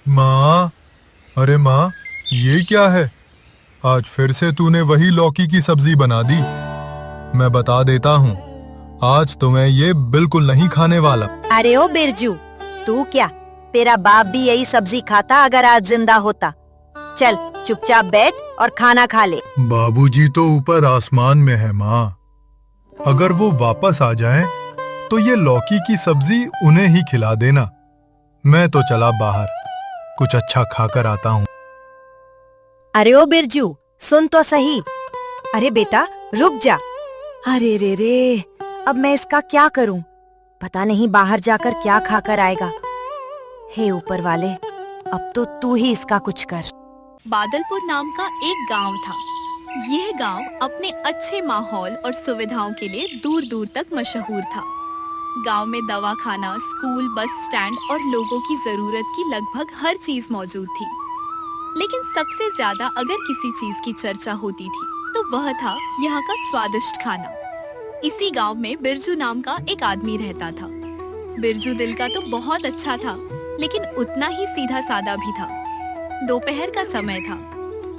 माँ, अरे माँ, ये क्या है? आज फिर से तूने वही लौकी की सब्जी बना दी। मैं बता देता हूँ, आज तो मैं ये बिल्कुल नहीं खाने वाला। अरे ओ बिरजू, तू क्या, तेरा बाप भी यही सब्जी खाता अगर आज जिंदा होता। चल चुपचाप बैठ और खाना खा ले। बाबूजी तो ऊपर आसमान में है माँ। अगर वो वापस आ जाएं, तो ये लौकी की सब्जी उन्हें ही खिला देना। मैं तो चला बाहर, कुछ अच्छा खाकर आता हूँ। अरे ओ बिरजू, सुन तो सही। अरे बेटा, रुक जा। अरे रे रे, अब मैं इसका क्या करूं? पता नहीं बाहर जाकर क्या खाकर आएगा। हे ऊपर वाले, अब तो तू ही इसका कुछ कर। बादलपुर नाम का एक गांव था। यह गांव अपने अच्छे माहौल और सुविधाओं के लिए दूर दूर तक मशहूर था। गांव में दवाखाना, स्कूल, बस स्टैंड और लोगों की जरूरत की लगभग हर चीज मौजूद थी। लेकिन सबसे ज्यादा अगर किसी चीज की चर्चा होती थी तो वह था यहाँ का स्वादिष्ट खाना। इसी गांव में बिरजू नाम का एक आदमी रहता था। बिरजू दिल का तो बहुत अच्छा था, लेकिन उतना ही सीधा सादा भी था। दोपहर का समय था।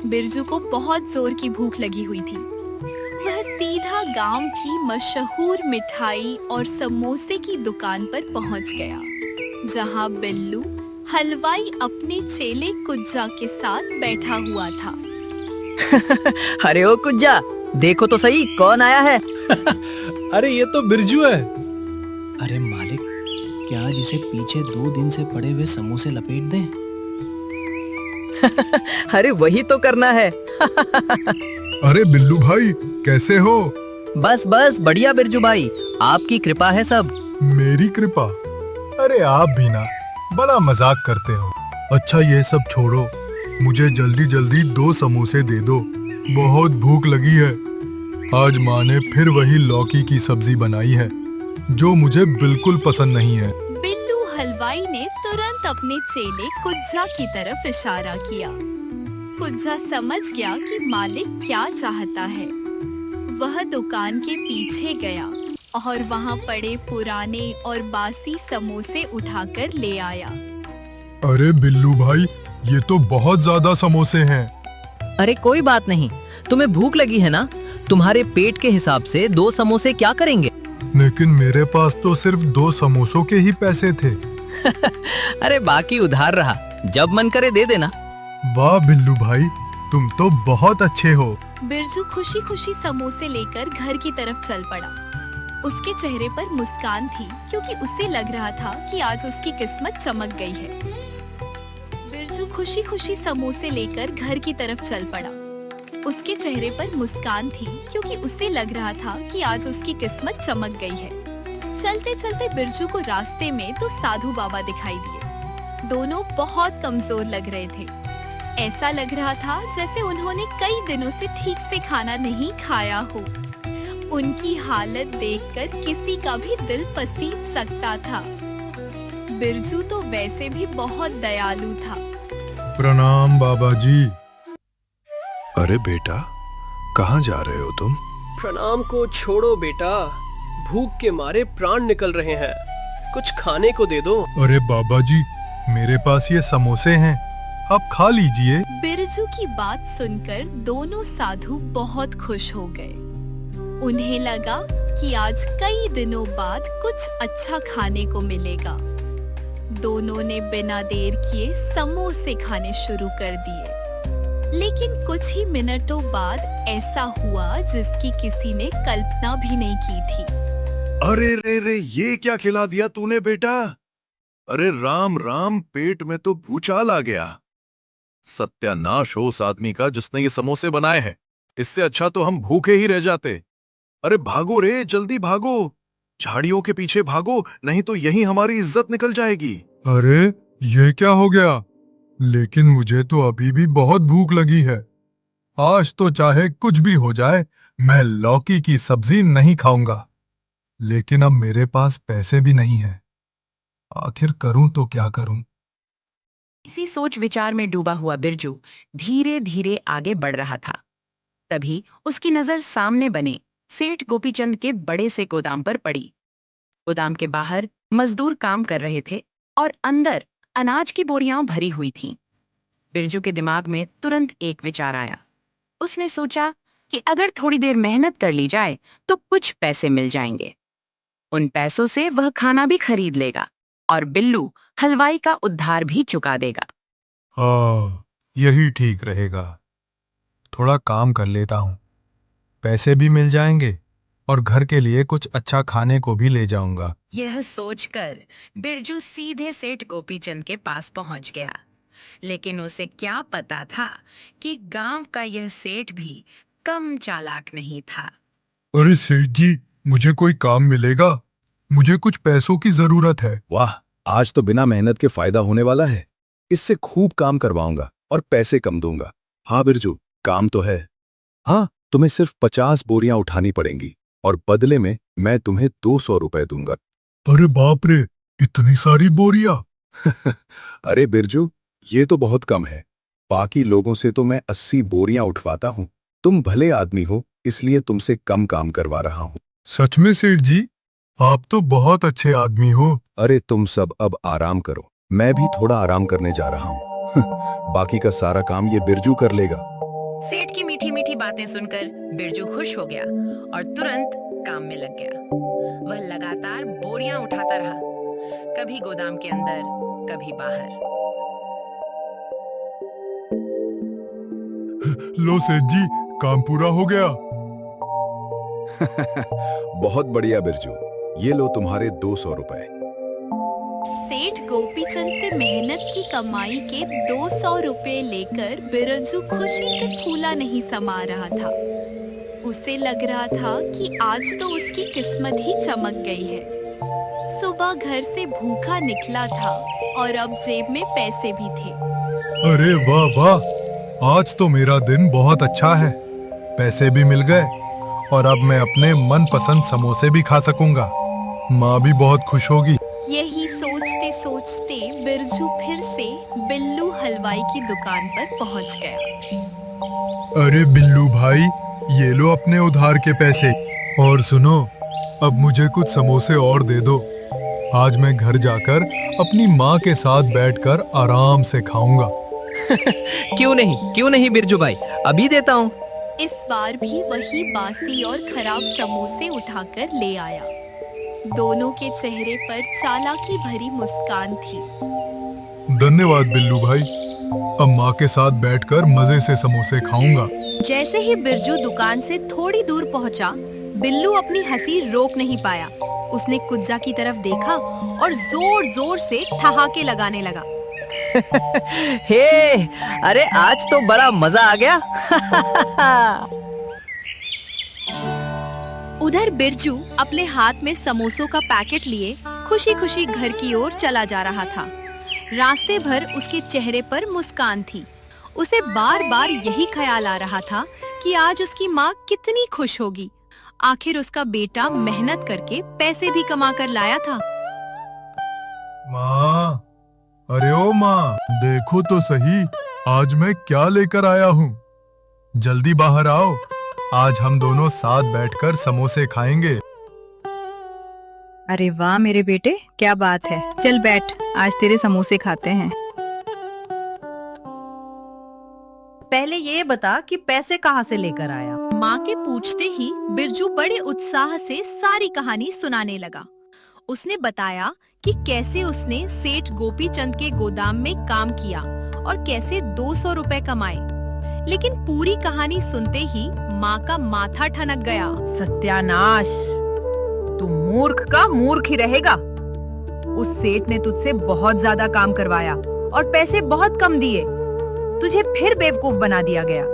बिरजू को बहुत जोर की भूख लगी हुई थी। वह सीधा गांव की मशहूर मिठाई और समोसे की दुकान पर पहुंच गया, जहां बिल्लू हलवाई अपने चेले कुज्जा के साथ बैठा हुआ था। अरे ओ कुज्जा, देखो तो सही कौन आया है। अरे ये तो बिरजू है। अरे मालिक, क्या आज इसे पीछे 2 दिन से पड़े हुए समोसे लपेट दें? अरे वही तो करना है। अरे बिल्लू भाई, कैसे हो? बस बस बढ़िया बिरजू भाई, आपकी कृपा है सब। मेरी कृपा? अरे आप भी ना, बड़ा मजाक करते हो। अच्छा ये सब छोड़ो, मुझे जल्दी जल्दी 2 समोसे दे दो, बहुत भूख लगी है। आज माँ ने फिर वही लौकी की सब्जी बनाई है, जो मुझे बिल्कुल पसंद नहीं है। बिल्लू हलवाई ने तुरंत अपने चेले कुज्जा की तरफ इशारा किया। कुज्जा समझ गया कि मालिक क्या चाहता है। वह दुकान के पीछे गया और वहां पड़े पुराने और बासी समोसे उठाकर ले आया। अरे बिल्लू भाई, ये तो बहुत ज्यादा समोसे हैं। अरे कोई बात नहीं, तुम्हें भूख लगी है ना, तुम्हारे पेट के हिसाब से 2 समोसे क्या करेंगे। लेकिन मेरे पास तो सिर्फ 2 समोसों के ही पैसे थे। अरे बाकी उधार रहा, जब मन करे दे देना। वाह बिल्लू भाई, तुम तो बहुत अच्छे हो। बिरजू खुशी खुशी समोसे लेकर घर की तरफ चल पड़ा। उसके चेहरे पर मुस्कान थी, क्योंकि उसे लग रहा था कि आज उसकी किस्मत चमक गई है। बिरजू खुशी खुशी समोसे लेकर घर की तरफ चल पड़ा। उसके चेहरे पर मुस्कान थी, क्योंकि उसे लग रहा था कि आज उसकी किस्मत चमक गई है। चलते चलते बिरजू को रास्ते में 2 साधु बाबा दिखाई दिए। दोनों बहुत कमजोर लग रहे थे। ऐसा लग रहा था जैसे उन्होंने कई दिनों से ठीक से खाना नहीं खाया हो। उनकी हालत देखकर किसी का भी दिल पसीज सकता था। बिरजू तो वैसे भी बहुत दयालु था। प्रणाम बाबा जी। अरे बेटा, कहाँ जा रहे हो तुम? प्रणाम को छोड़ो बेटा, भूख के मारे प्राण निकल रहे हैं, कुछ खाने को दे दो। अरे बाबा जी, मेरे पास ये समोसे हैं, आप खा लीजिए। बिरजू की बात सुनकर दोनों साधु बहुत खुश हो गए। उन्हें लगा कि आज कई दिनों बाद कुछ अच्छा खाने को मिलेगा। दोनों ने बिना देर किए समोसे खाने शुरू कर दिए। लेकिन कुछ ही मिनटों बाद ऐसा हुआ जिसकी किसी ने कल्पना भी नहीं की थी। अरे रे रे, ये क्या खिला दिया तूने बेटा? अरे राम राम, पेट में तो भूचाल आ गया। सत्यानाश हो उस आदमी का जिसने ये समोसे बनाए हैं। इससे अच्छा तो हम भूखे ही रह जाते। अरे भागो रे, जल्दी भागो, झाड़ियों के पीछे भागो, नहीं तो यहीं हमारी इज्जत निकल जाएगी। अरे ये क्या हो गया? लेकिन मुझे तो अभी भी बहुत भूख लगी है। आज तो चाहे कुछ भी हो जाए, मैं लौकी की सब्जी नहीं खाऊंगा। लेकिन अब मेरे पास पैसे भी नहीं है। आखिर करूं तो क्या करूं? इसी सोच विचार में डूबा हुआ बिरजू धीरे धीरे आगे बढ़ रहा था। तभी उसकी नजर सामने बने सेठ गोपीचंद के बड़े से गोदाम पर पड़ी। गोदाम के बाहर मजदूर काम कर रहे थे और अंदर अनाज की बोरियां भरी हुई थीं। बिरजू के दिमाग में तुरंत एक विचार आया। उसने सोचा कि अगर थोड़ी देर मेहनत कर ली जाए तो कुछ पैसे मिल जाएंगे। उन पैसों से वह खाना भी खरीद लेगा और बिल्लू हलवाई का उद्धार भी चुका देगा। हाँ, यही ठीक रहेगा। थोड़ा काम कर लेता हूँ, पैसे भी मिल जाएंगे और घर के लिए कुछ अच्छा खाने को भी ले जाऊंगा। यह सोचकर बिरजू सीधे सेठ गोपीचंद के पास पहुंच गया। लेकिन उसे क्या पता था कि गांव का यह सेठ भी कम चालाक नहीं था। अरे सेठ जी, मुझे कोई काम मिलेगा? मुझे कुछ पैसों की जरूरत है। वाह, आज तो बिना मेहनत के फायदा होने वाला है। इससे खूब काम करवाऊंगा और पैसे कम दूंगा। हाँ बिरजू, काम तो है। हाँ, तुम्हें सिर्फ 50 बोरियां उठानी पड़ेंगी और बदले में मैं तुम्हें 200 रुपए दूंगा। अरे बाप रे, इतनी सारी बोरियां! अरे बिरजू, ये तो बहुत कम है। बाकी लोगों से तो मैं 80 बोरियां उठवाता हूँ। तुम भले आदमी हो, इसलिए तुमसे कम काम करवा रहा हूँ। सच में सेठ जी, आप तो बहुत अच्छे आदमी हो। अरे तुम सब अब आराम करो, मैं भी थोड़ा आराम करने जा रहा हूँ। बाकी का सारा काम ये बिरजू कर लेगा। सेठ की मीठी मीठी बातें सुनकर बिरजू खुश हो गया और तुरंत काम में लग गया। वह लगातार बोरियां उठाता रहा, कभी गोदाम के अंदर, कभी बाहर। लो सेठ जी, काम पूरा हो गया। बहुत बढ़िया बिरजू, ये लो तुम्हारे 200 रुपए। सेठ गोपीचंद से मेहनत की कमाई के 200 रुपए लेकर बिरजू खुशी से फूला नहीं समा रहा था। उसे लग रहा था कि आज तो उसकी किस्मत ही चमक गई है। सुबह घर से भूखा निकला था और अब जेब में पैसे भी थे। अरे वाह वाह, आज तो मेरा दिन बहुत अच्छा है। पैसे भी मिल गए और अब मैं अपने मनपसंद समोसे भी खा सकूंगा। माँ भी बहुत खुश होगी। यही सोचते सोचते बिरजू फिर से बिल्लू हलवाई की दुकान पर पहुंच गया। अरे बिल्लू भाई, ये लो अपने उधार के पैसे। और सुनो, अब मुझे कुछ समोसे और दे दो। आज मैं घर जाकर अपनी माँ के साथ बैठकर आराम से खाऊंगा। क्यों नहीं बिरजू भाई, अभी देता हूँ। इस बार भी वही बासी और खराब समोसे उठाकर ले आया। दोनों के चेहरे पर चालाकी भरी मुस्कान थी। धन्यवाद बिल्लू भाई, अब माँ के साथ बैठकर मजे से समोसे खाऊंगा। जैसे ही बिरजू दुकान से थोड़ी दूर पहुंचा, बिल्लू अपनी हंसी रोक नहीं पाया। उसने कुज्जा की तरफ देखा और जोर जोर से ठहाके लगाने लगा। हे, अरे आज तो बड़ा मजा आ गया। उधर बिरजू अपने हाथ में समोसों का पैकेट लिए खुशी खुशी घर की ओर चला जा रहा था। रास्ते भर उसके चेहरे पर मुस्कान थी। उसे बार बार यही ख्याल आ रहा था कि आज उसकी माँ कितनी खुश होगी। आखिर उसका बेटा मेहनत करके पैसे भी कमा कर लाया था। माँ, अरे ओ माँ, देखो तो सही, आज मैं क्या लेकर आया हूँ। जल्दी बाहर आओ, आज हम दोनों साथ बैठकर समोसे खाएंगे। अरे वाह मेरे बेटे, क्या बात है। चल बैठ, आज तेरे समोसे खाते हैं। पहले ये बता कि पैसे कहाँ से लेकर आया। माँ के पूछते ही बिरजू बड़े उत्साह से सारी कहानी सुनाने लगा। उसने बताया कि कैसे उसने सेठ गोपीचंद के गोदाम में काम किया और कैसे 200 रुपए कमाए। लेकिन पूरी कहानी सुनते ही माँ का माथा ठनक गया। सत्यानाश, तू मूर्ख का मूर्ख ही रहेगा। उस सेठ ने तुझसे बहुत ज्यादा काम करवाया और पैसे बहुत कम दिए। तुझे फिर बेवकूफ बना दिया गया।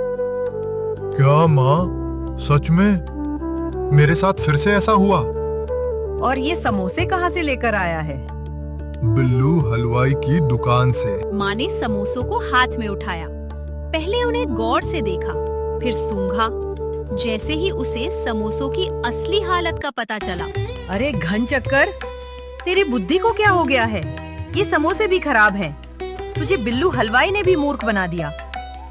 क्या माँ, सच में मेरे साथ फिर से ऐसा हुआ? और ये समोसे कहाँ से लेकर आया है? बिल्लू हलवाई की दुकान से। माँ ने समोसों को हाथ में उठाया। पहले उन्हें गौर से देखा, फिर सूंघा। जैसे ही उसे समोसों की असली हालत का पता चला। अरे घन चक्कर, तेरी बुद्धि को क्या हो गया है? ये समोसे भी खराब हैं। तुझे बिल्लू हलवाई ने भी मूर्ख बना दिया।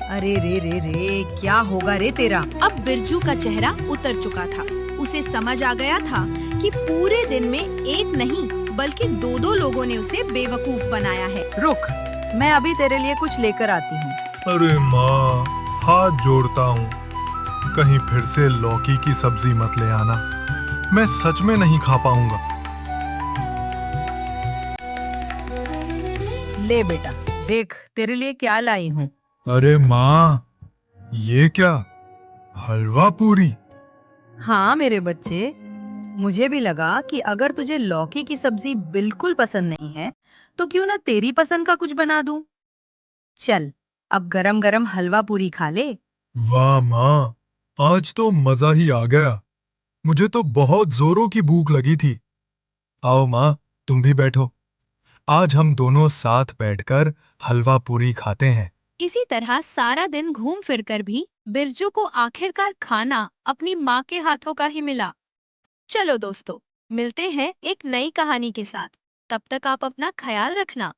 अरे रे रे रे, क्या होगा रे तेरा? अब बिरजू का चेहरा उतर चुका था। उसे समझ आ गया था कि पूरे दिन में एक नहीं बल्कि दो दो लोगों ने उसे बेवकूफ बनाया है। रुक, मैं अभी तेरे लिए कुछ लेकर आती हूँ। अरे माँ, हाथ जोड़ता हूँ, कहीं फिर से लौकी की सब्जी मत ले आना, मैं सच में नहीं खा पाऊंगा। ले बेटा, देख तेरे लिए क्या लाई हूँ। अरे माँ, ये क्या, हलवा पूरी? हाँ मेरे बच्चे, मुझे भी लगा कि अगर तुझे लौकी की सब्जी बिल्कुल पसंद नहीं है तो क्यों ना तेरी पसंद का कुछ बना दूं। चल, अब गरम गरम हलवा पूरी खा ले। वाह माँ, आज तो मजा ही आ गया, मुझे तो बहुत जोरों की भूख लगी थी। आओ माँ, तुम भी बैठो, आज हम दोनों साथ बैठकर हलवा पूरी खाते हैं। इसी तरह सारा दिन घूम फिर कर भी बिरजू को आखिरकार खाना अपनी माँ के हाथों का ही मिला। चलो दोस्तों, मिलते हैं एक नई कहानी के साथ। तब तक आप अपना ख्याल रखना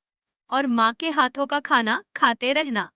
और माँ के हाथों का खाना खाते रहना।